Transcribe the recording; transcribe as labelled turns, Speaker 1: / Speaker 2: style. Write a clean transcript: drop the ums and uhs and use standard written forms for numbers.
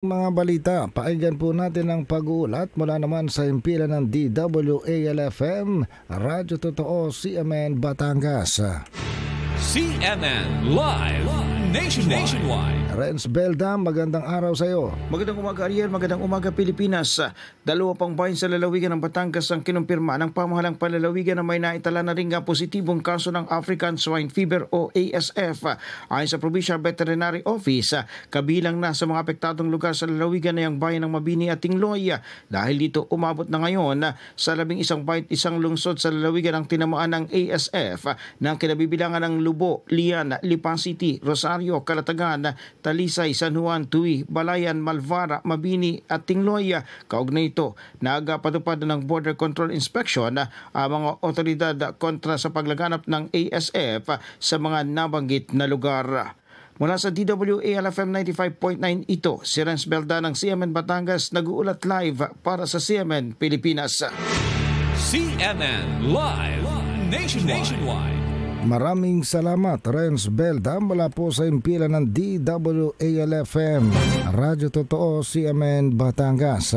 Speaker 1: Mga balita, pakinggan po natin ang pag-uulat mula naman sa himpilan ng DWALFM, Radyo Totoo, CMN Batangas.
Speaker 2: CMN Live Nationwide.
Speaker 1: Renz Belda, magandang araw sa iyo.
Speaker 3: Magandang umaga Ariel, magandang umaga Pilipinas. Dalawa pang bayan sa lalawigan ng Batangas ang kinumpirma ng pamahalang palalawigan na may naitala na ring positibong kaso ng African Swine Fever o ASF. Ayon sa Provincial Veterinary Office, kabilang na sa mga apektadong lugar sa lalawigan na yung bayan ng Mabini at Tingloy. Dahil dito umabot na ngayon sa 11 bayan isang lungsod sa lalawigan ang tinamaan ng ASF ng kinabibilangan ng Lubo, Lian, Lipa City, Rosario, Calatagan, Talisay, San Juan, Tui, Balayan, Malvara, Mabini at Tingloy. Kaugnay ito, nagpatupad ng border control inspection ang mga otoridad kontra sa paglaganap ng ASF sa mga nabanggit na lugar. Mula sa DWALFM 95.9 ito, si Renz Belda ng CMN Batangas nag-uulat live para sa CMN Pilipinas.
Speaker 2: CMN Live Nationwide.
Speaker 1: Maraming salamat, Renz Belda, mula po sa himpilan ng DWALFM, Radyo Totoo, CMN Batangas.